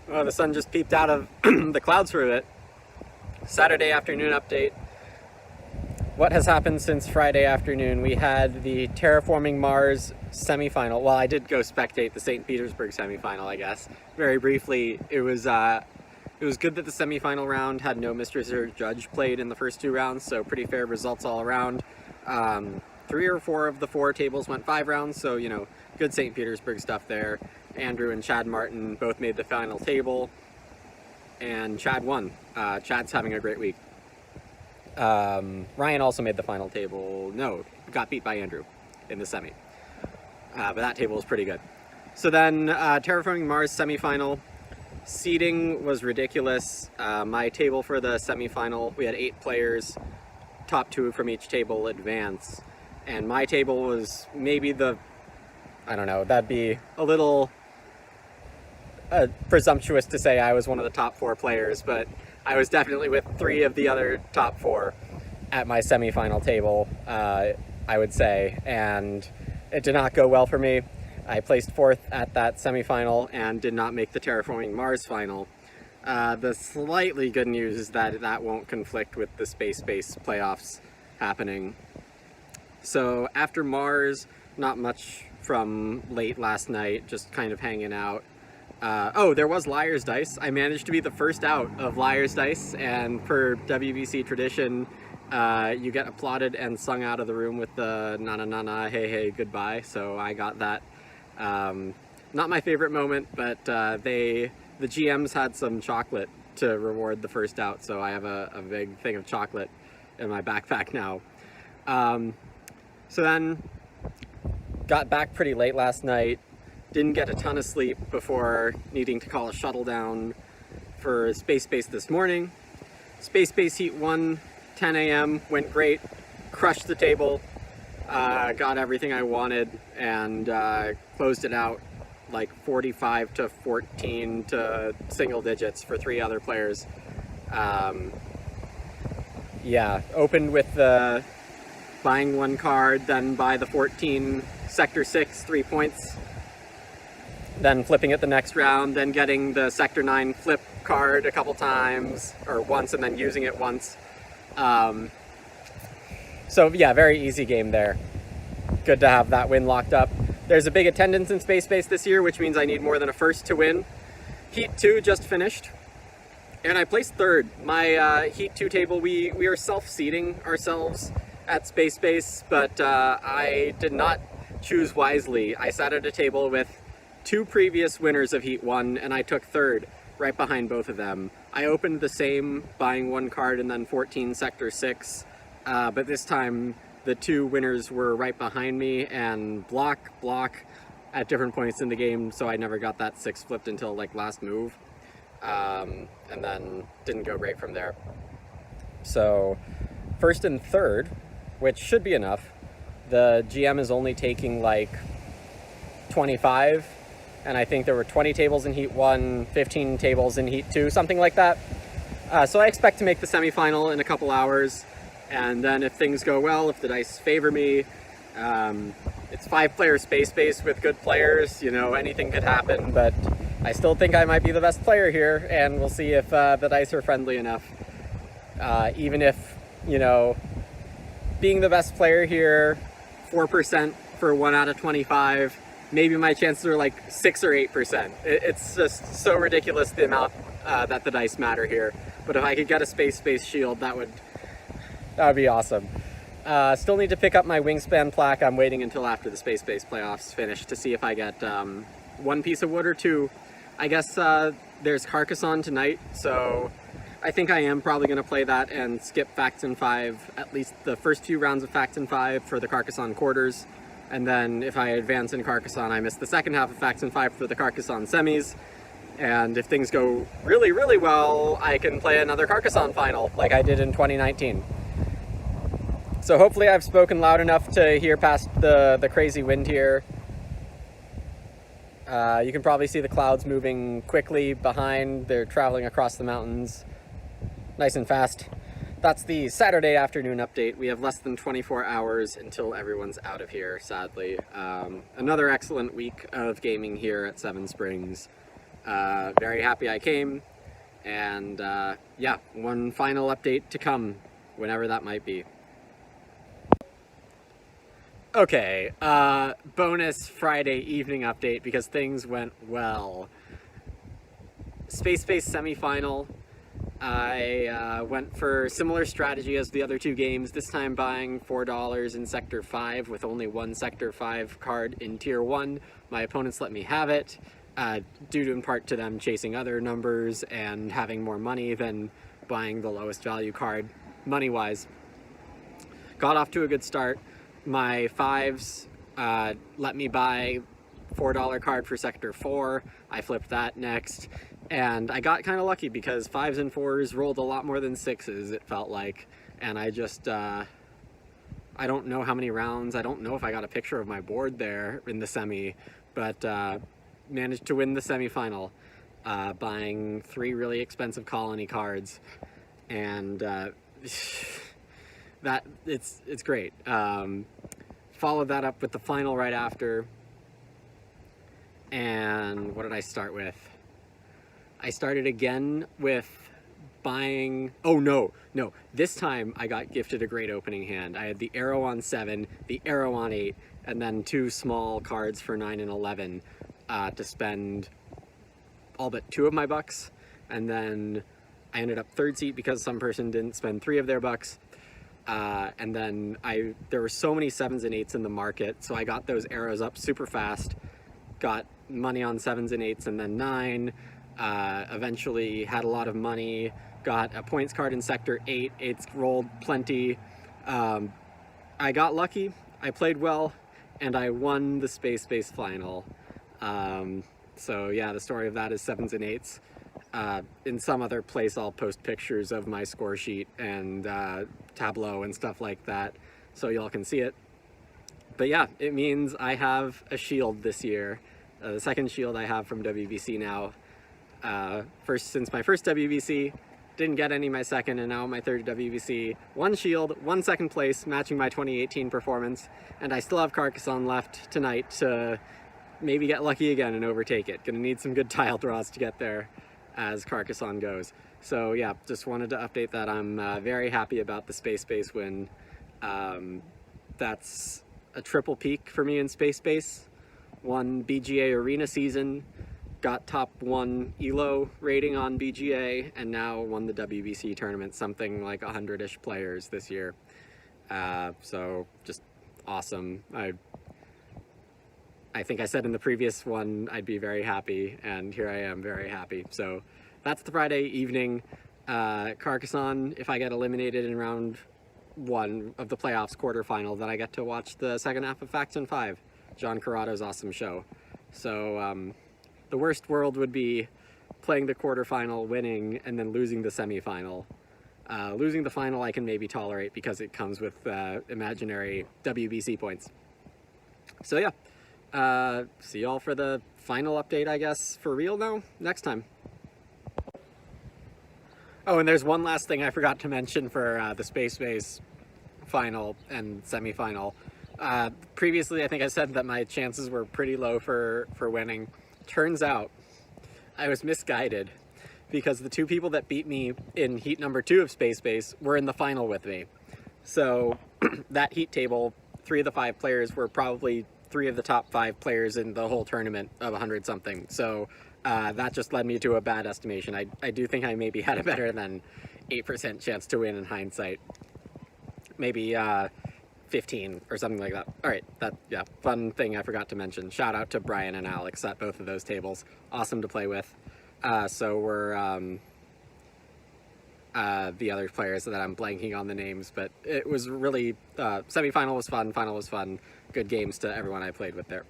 Well, the sun just peeped out of the clouds for a bit. Saturday afternoon update. What has happened since Friday afternoon? We had the Terraforming Mars semifinal. Well, I did go spectate the St. Petersburg semifinal, I guess. Very briefly, it was good that the semifinal round had no Mistress or Judge played in the first two rounds, so pretty fair results all around. 3 or 4 of the 4 tables went 5 rounds, so, you know, good St. Petersburg stuff there. Andrew and Chad Martin both made the final table, and Chad won. Chad's having a great week. Ryan also made the final table. No, got beat by Andrew in the semi. But that table was pretty good. So then, Terraforming Mars semifinal. Seating was ridiculous. My table for the semifinal, we had 8 players, top 2 from each table advance. And my table was maybe I don't know, that'd be a little presumptuous to say I was one of the top 4 players, but I was definitely with 3 of the other top 4 at my semifinal table, I would say, and it did not go well for me. I placed 4th at that semifinal and did not make the Terraforming Mars final. The slightly good news is that that won't conflict with the space-based playoffs happening. So after Mars, not much from late last night, just kind of hanging out. Oh, there was Liar's Dice. I managed to be the first out of Liar's Dice, and per WBC tradition, you get applauded and sung out of the room with the na-na-na-na, hey-hey, goodbye. So I got that. Not my favorite moment, but the GMs had some chocolate to reward the first out, so I have a big thing of chocolate in my backpack now. So then, got back pretty late last night, didn't get a ton of sleep before needing to call a shuttle down for Space Base this morning. Space Base Heat 1, 10 a.m., went great, crushed the table, got everything I wanted, and closed it out like 45 to 14 to single digits for 3 other players. Yeah, opened with the buying 1 card, then buy the 14 Sector 6, 3 points, then flipping it the next round, then getting the Sector 9 flip card a couple times, or once, and then using it once. So yeah, very easy game there. Good to have that win locked up. There's a big attendance in Space Base this year, which means I need more than a first to win. Heat 2 just finished, and I placed 3rd. My Heat 2 table, we are self-seeding ourselves at Space Base, but I did not choose wisely. I sat at a table with 2 previous winners of Heat 1, and I took 3rd, right behind both of them. I opened the same, buying 1 card and then 14 Sector 6, but this time the 2 winners were right behind me, and block at different points in the game, so I never got that 6 flipped until like last move, and then didn't go great from there. So 1st and 3rd, which should be enough. The GM is only taking like 25, and I think there were 20 tables in Heat 1, 15 tables in Heat 2, something like that. So I expect to make the semifinal in a couple hours, and then if things go well, if the dice favor me, it's 5-player Space Base with good players, you know, anything could happen, but I still think I might be the best player here, and we'll see if the dice are friendly enough. Even if, you know, being the best player here, 4% for 1 out of 25, maybe my chances are like 6 or 8%. It's just so ridiculous the amount that the dice matter here. But if I could get a Space Base shield, that would be awesome. Still need to pick up my Wingspan plaque. I'm waiting until after the Space Base playoffs finish to see if I get 1 piece of wood or 2. I guess there's Carcassonne tonight, so I think I am probably going to play that and skip Faction 5, at least the first few rounds of Faction 5 for the Carcassonne quarters. And then if I advance in Carcassonne, I miss the second half of Faction 5 for the Carcassonne semis. And if things go really, really well, I can play another Carcassonne final like I did in 2019. So hopefully I've spoken loud enough to hear past the crazy wind here. You can probably see the clouds moving quickly behind. They're traveling across the mountains nice and fast. That's the Saturday afternoon update. We have less than 24 hours until everyone's out of here, sadly. Another excellent week of gaming here at Seven Springs. Very happy I came, and yeah, one final update to come, whenever that might be. Okay, bonus Friday evening update because things went well. Space semifinal. I went for similar strategy as the other two games, this time buying $4 in Sector 5 with only one Sector 5 card in Tier 1. My opponents let me have it, due in part to them chasing other numbers and having more money than buying the lowest value card, money-wise. Got off to a good start. My 5s let me buy $4 card for Sector 4. I flipped that next. And I got kind of lucky because 5s and 4s rolled a lot more than 6s, it felt like. And I just, I don't know how many rounds, I don't know if I got a picture of my board there in the semi, but managed to win the semifinal, buying 3 really expensive colony cards. And it's great. Followed that up with the final right after. And what did I start with? I started again with buying, oh no, this time I got gifted a great opening hand. I had the arrow on 7, the arrow on 8, and then 2 small cards for 9 and 11 to spend all but 2 of my bucks. And then I ended up 3rd seat because some person didn't spend 3 of their bucks. And then there were so many 7s and 8s in the market, so I got those arrows up super fast, got money on 7s and 8s and then 9, eventually had a lot of money, got a points card in Sector 8, 8s rolled plenty. I got lucky, I played well, and I won the Space final. So yeah, the story of that is 7s and 8s. In some other place I'll post pictures of my score sheet and tableau and stuff like that, so y'all can see it. But yeah, it means I have a shield this year. The second shield I have from WBC now. Since my first WBC, didn't get any my second, and now my third WBC. 1 shield, 1 second place, matching my 2018 performance, and I still have Carcassonne left tonight to maybe get lucky again and overtake it. Gonna need some good tile draws to get there as Carcassonne goes. So yeah, just wanted to update that. I'm very happy about the Space win. That's a triple peak for me in Space. Won BGA Arena season, got top 1 ELO rating on BGA, and now won the WBC tournament, something like 100-ish players this year. So just awesome. I think I said in the previous one I'd be very happy, and here I am very happy. So that's the Friday evening. Carcassonne, if I get eliminated in round 1 of the playoffs quarterfinal, then I get to watch the second half of Faction 5, John Corrado's awesome show. So the worst world would be playing the quarterfinal, winning, and then losing the semifinal. Losing the final I can maybe tolerate because it comes with imaginary WBC points. So yeah, see y'all for the final update, I guess, for real now, next time. Oh, and there's one last thing I forgot to mention for the Space final and semifinal. Previously, I think I said that my chances were pretty low for winning. Turns out, I was misguided because the 2 people that beat me in heat number 2 of Space were in the final with me. So that heat table, 3 of the 5 players were probably 3 of the top 5 players in the whole tournament of 100 something. So that just led me to a bad estimation. I do think I maybe had a better than 8% chance to win in hindsight. Maybe 15 or something like that. All right, yeah, fun thing I forgot to mention. Shout out to Brian and Alex at both of those tables. Awesome to play with. So we're the other players that I'm blanking on the names, but it was really, semifinal was fun, final was fun. Good games to everyone I played with there.